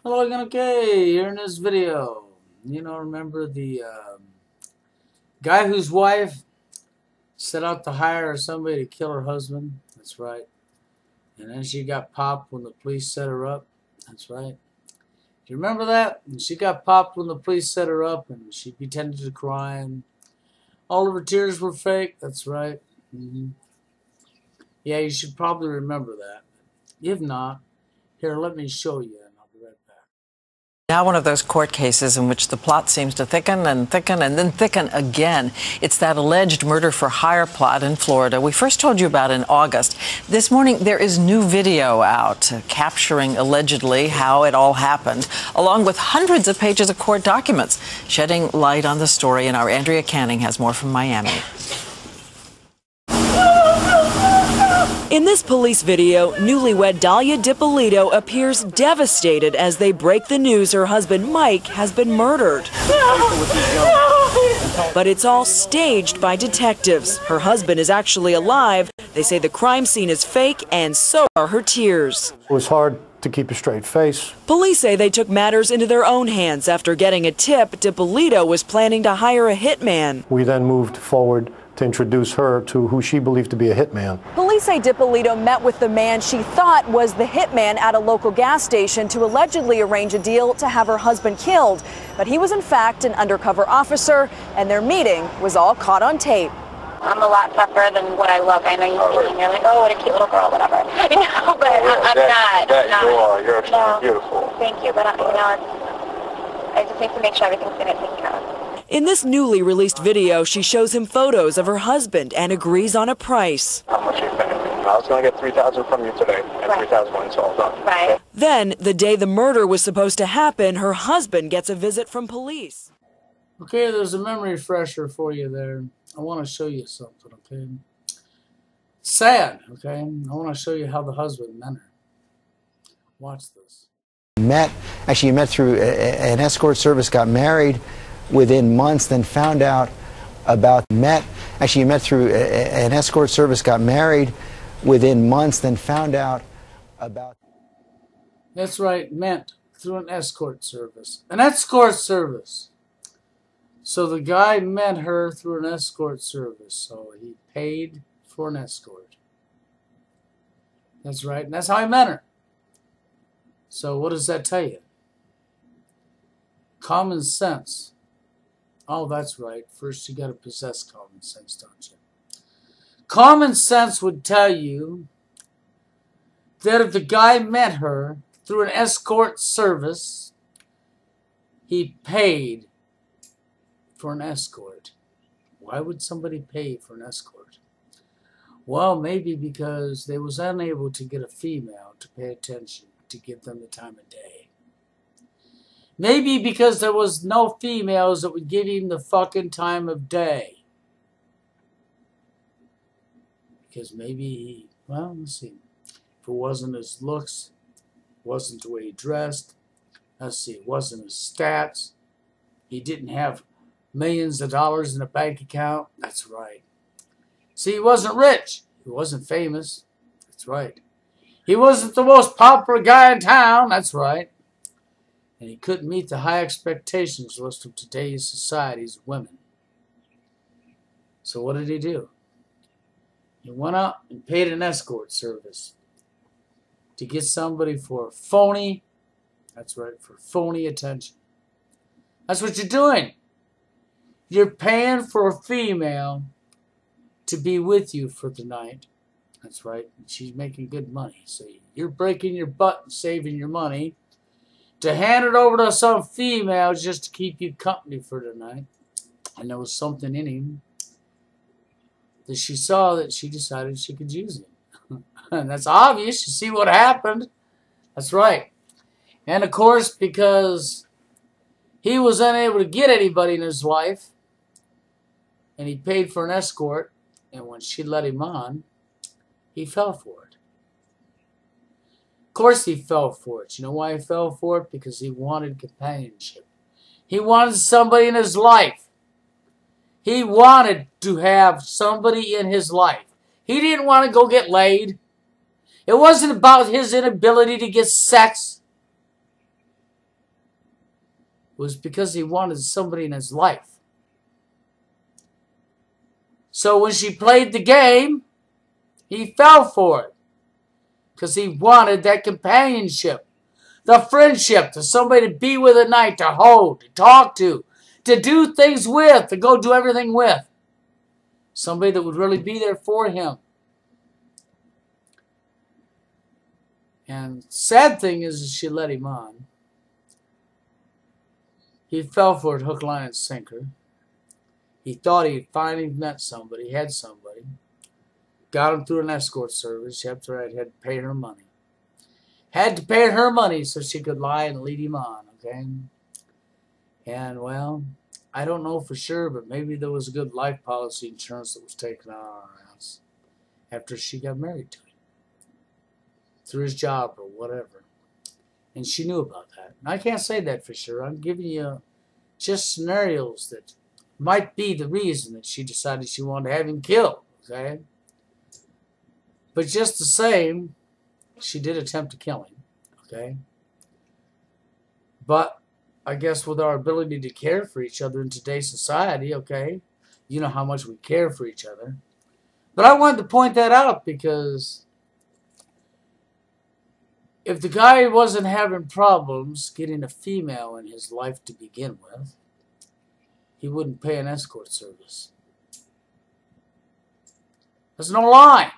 Hello again, okay, here in this video, remember the guy whose wife set out to hire somebody to kill her husband? That's right. And then she got popped when the police set her up? That's right. Do you remember that? And she got popped when the police set her up and she pretended to cry and all of her tears were fake? That's right. Yeah, you should probably remember that. If not, here, let me show you. Now one of those court cases in which the plot seems to thicken and thicken and then thicken again. It's that alleged murder for hire plot in Florida we first told you about in August. This morning there is new video out capturing allegedly how it all happened, along with hundreds of pages of court documents, shedding light on the story. And our Andrea Canning has more from Miami. In this police video, newlywed Dalia DiPolito appears devastated as they break the news her husband Mike has been murdered. But it's all staged by detectives. Her husband is actually alive. They say the crime scene is fake, and so are her tears. It was hard to keep a straight face. Police say they took matters into their own hands after getting a tip DiPolito was planning to hire a hitman. We then moved forward to introduce her to who she believed to be a hitman. Police say DiPolito met with the man she thought was the hitman at a local gas station to allegedly arrange a deal to have her husband killed. But he was in fact an undercover officer, and their meeting was all caught on tape. I'm a lot tougher than what I look. I know you see me and you're like, oh, what a cute little girl, whatever. But I'm not. You are. You're absolutely beautiful. Thank you, but I just need to make sure everything's going to get taken care of. In this newly released video, she shows him photos of her husband and agrees on a price. How much you paying? I was going to get $3,000 from you today, and $3,000 when it's all done. Right. Then, the day the murder was supposed to happen, her husband gets a visit from police. Okay, there's a memory refresher for you there. I want to show you something, okay? Sad, okay? I want to show you how the husband met her. Watch this. You met through an escort service, got married within months, then found out about you met through an escort service, got married within months, then found out about. That's right, met through an escort service. An escort service. So the guy met her through an escort service. So he paid for an escort. That's right, and that's how he met her. So what does that tell you? Common sense. Oh, that's right. First, you got to possess common sense, don't you? Common sense would tell you that if the guy met her through an escort service, he paid for an escort. Why would somebody pay for an escort? Well, maybe because they was unable to get a female to pay attention, to give them the time of day. Maybe because there was no females that would give him the fucking time of day. Because maybe well, let's see. If it wasn't his looks, wasn't the way he dressed, let's see, it wasn't his stats, he didn't have millions of dollars in a bank account, that's right. See, he wasn't rich, he wasn't famous, that's right. He wasn't the most popular guy in town, that's right. And he couldn't meet the high expectations list of today's society's women. So what did he do? He went out and paid an escort service to get somebody for phony, that's right, for phony attention. That's what you're doing. You're paying for a female to be with you for the night. That's right. She's making good money. So you're breaking your butt and saving your money to hand it over to some female just to keep you company for tonight. And there was something in him that she saw that she decided she could use him. And that's obvious. You see what happened. That's right. And of course, because he was unable to get anybody in his life, and he paid for an escort, and when she let him on, he fell for it. Of course he fell for it. You know why he fell for it? Because he wanted companionship. He wanted somebody in his life. He wanted to have somebody in his life. He didn't want to go get laid. It wasn't about his inability to get sex. was because he wanted somebody in his life. So when she played the game, he fell for it. Because he wanted that companionship, the friendship, to somebody to be with at night, to hold, to talk to do things with, to go do everything with. Somebody that would really be there for him. And sad thing is she let him on. He fell for it hook, line, and sinker. He thought he finally met somebody, had somebody. Got him through an escort service. Yep, right, had to pay her money. Had to pay her money so she could lie and lead him on, okay? And, well, I don't know for sure, but maybe there was a good life policy insurance that was taken out of our house after she got married to him. Through his job or whatever. And she knew about that. And I can't say that for sure. I'm giving you just scenarios that might be the reason that she decided she wanted to have him killed, okay? But just the same, she did attempt to kill him, okay? But I guess with our ability to care for each other in today's society, okay, you know how much we care for each other. But I wanted to point that out because if the guy wasn't having problems getting a female in his life to begin with, he wouldn't pay an escort service. That's no lie.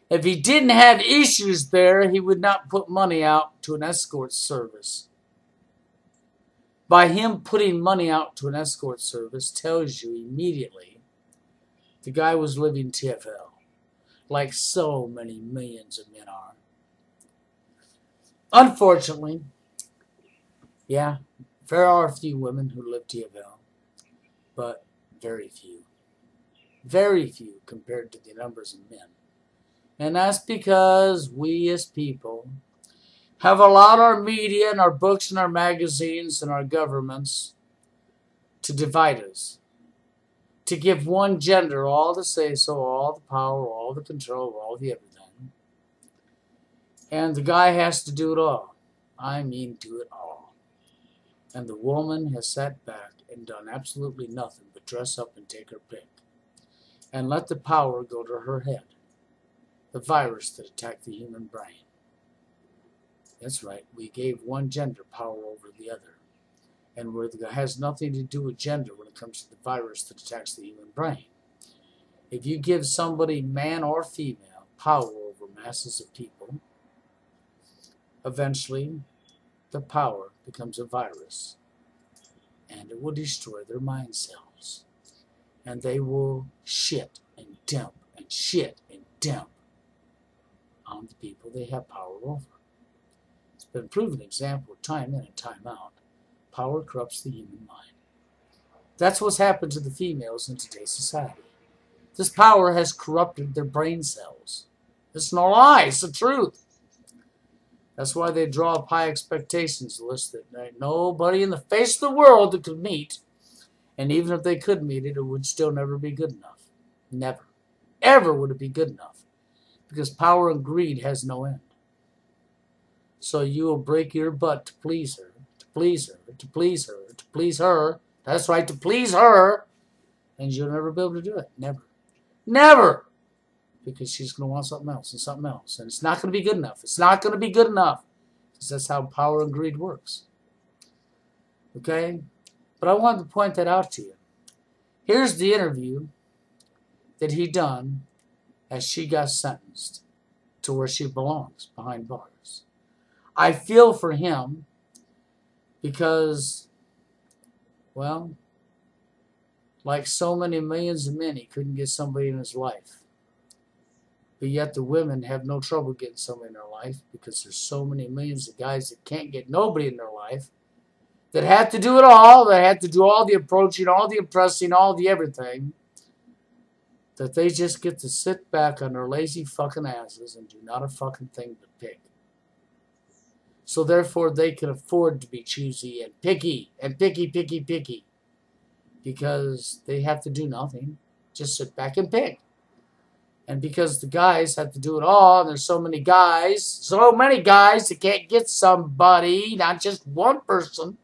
If he didn't have issues there, he would not put money out to an escort service. By him putting money out to an escort service tells you immediately the guy was living TFL, like so many millions of men are. Unfortunately, yeah, there are a few women who live TFL, but very few. Very few compared to the numbers of men. And that's because we as people have allowed our media and our books and our magazines and our governments to divide us. To give one gender all the say-so, all the power, all the control, all the everything. And the guy has to do it all. I mean do it all. And the woman has sat back and done absolutely nothing but dress up and take her pick. And let the power go to her head. The virus that attacked the human brain. That's right, we gave one gender power over the other. And where it has nothing to do with gender when it comes to the virus that attacks the human brain. If you give somebody, man or female, power over masses of people, eventually the power becomes a virus. And it will destroy their mind cells. And they will shit and dump and shit and dump on the people they have power over. It's been a proven example time in and time out. Power corrupts the human mind. That's what's happened to the females in today's society. This power has corrupted their brain cells. It's no lie, it's the truth. That's why they draw up high expectations list that nobody in the face of the world that could meet, and even if they could meet it, it would still never be good enough. Never. Ever would it be good enough. Because power and greed has no end. So you will break your butt to please her, to please her, to please her, to please her. That's right, to please her. And you'll never be able to do it. Never. Never. Because she's going to want something else and something else. And it's not going to be good enough. It's not going to be good enough. Because that's how power and greed works. Okay? But I wanted to point that out to you. Here's the interview that he done as she got sentenced to where she belongs, behind bars. I feel for him because, well, like so many millions of men, he couldn't get somebody in his life. But yet the women have no trouble getting somebody in their life because there's so many millions of guys that can't get nobody in their life, that have to do it all, that have to do all the approaching, all the impressing, all the everything, that they just get to sit back on their lazy fucking asses and do not a fucking thing but pick. So therefore they can afford to be choosy and picky, because they have to do nothing, just sit back and pick. And because the guys have to do it all, and there's so many guys that can't get somebody, not just one person,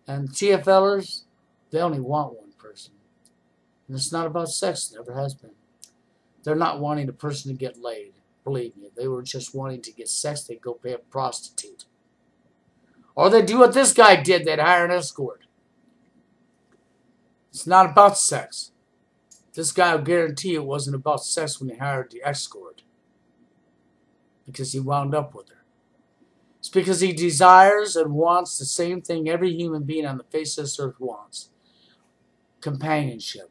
And TFLers, they only want one person. And it's not about sex. It never has been. They're not wanting the person to get laid. Believe me. If they were just wanting to get sex, they'd go pay a prostitute. Or they'd do what this guy did. They'd hire an escort. It's not about sex. This guy will guarantee it wasn't about sex when he hired the escort. Because he wound up with her. It's because he desires and wants the same thing every human being on the face of this earth wants. Companionship.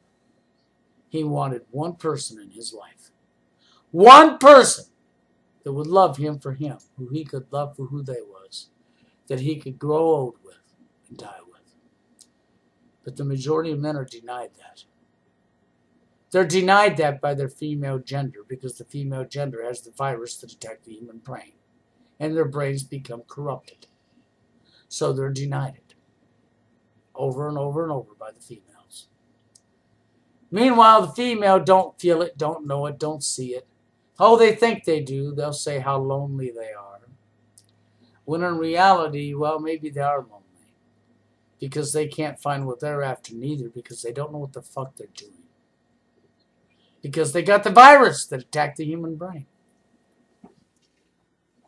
He wanted one person in his life. One person that would love him for him. Who he could love for who they was. That he could grow old with and die with. But the majority of men are denied that. They're denied that by their female gender because the female gender has the virus that attack the human brain. And their brains become corrupted. So they're denied it. Over and over and over by the females. Meanwhile, the female don't feel it, don't know it, don't see it. Oh, they think they do. They'll say how lonely they are. When in reality, well, maybe they are lonely. Because they can't find what they're after neither, because they don't know what the fuck they're doing. Because they got the virus that attacked the human brain.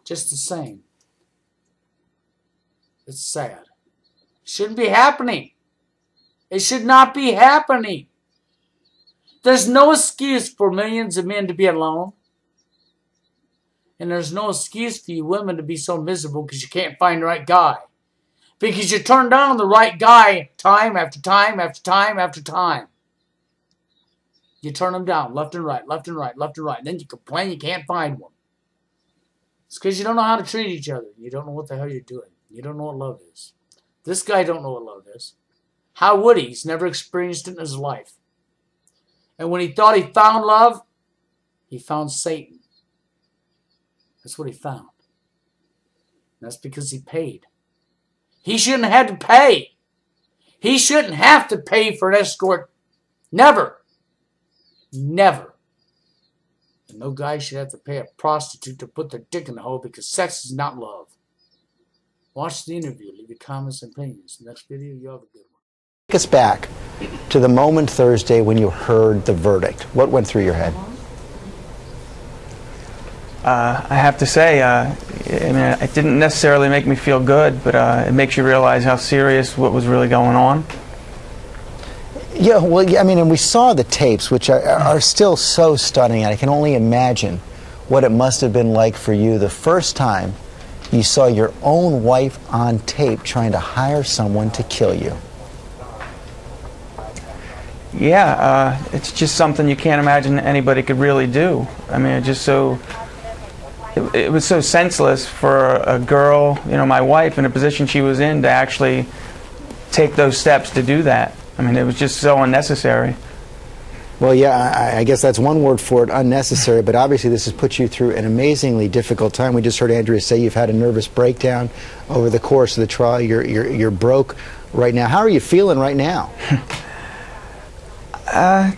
Just the same. It's sad. It shouldn't be happening. It should not be happening. There's no excuse for millions of men to be alone. And there's no excuse for you women to be so miserable because you can't find the right guy. Because you turn down the right guy time after time after time after time. You turn them down left and right, left and right, left and right. And then you complain you can't find one. It's because you don't know how to treat each other. You don't know what the hell you're doing. You don't know what love is. This guy don't know what love is. How would he? He's never experienced it in his life. And when he thought he found love, he found Satan. That's what he found. And that's because he paid. He shouldn't have to pay. He shouldn't have to pay for an escort. Never. Never. And no guy should have to pay a prostitute to put their dick in the hole because sex is not love. Watch the interview. Leave your comments and opinions. Next video, you have a good one. Take us back to the moment Thursday when you heard the verdict. What went through your head? I have to say, it didn't necessarily make me feel good, but it makes you realize how serious what was really going on. Yeah, well, I mean, and we saw the tapes, which are still so stunning, and I can only imagine what it must have been like for you the first time you saw your own wife on tape trying to hire someone to kill you. Yeah, it's just something you can't imagine anybody could really do. I mean, it was so senseless for a girl, my wife, in a position she was in, to actually take those steps to do that. I mean, it was just so unnecessary. Well, yeah, I guess that's one word for it, unnecessary, but obviously this has put you through an amazingly difficult time. We just heard Andrea say you've had a nervous breakdown over the course of the trial. You're broke right now. How are you feeling right now?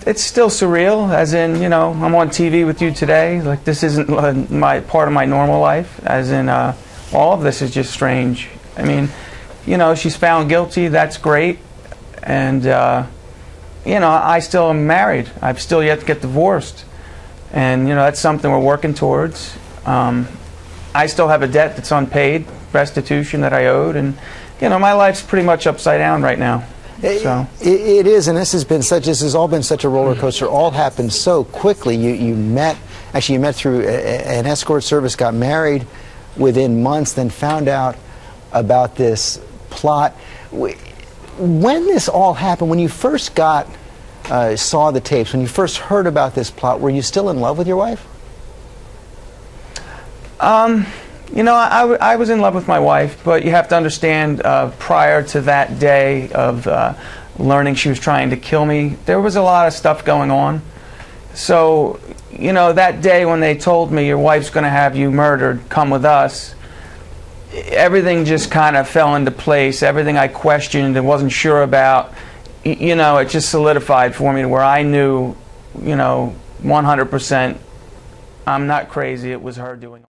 It's still surreal, as in, I'm on TV with you today. Like, this isn't part of my normal life, as in, all of this is just strange. I mean, she's found guilty, that's great, and, I still am married. I've still yet to get divorced, and, that's something we're working towards. I still have a debt that's unpaid, restitution that I owed, and, my life's pretty much upside down right now. So. It is, and this has all been such a roller coaster. All happened so quickly. You met through an escort service, got married within months, then found out about this plot. When this all happened, when you first saw the tapes, when you first heard about this plot, were you still in love with your wife? I was in love with my wife, but you have to understand, prior to that day of learning she was trying to kill me, there was a lot of stuff going on. So, that day when they told me your wife's going to have you murdered, come with us, everything just kind of fell into place. Everything I questioned and wasn't sure about, it just solidified for me to where I knew, 100% I'm not crazy. It was her doing it.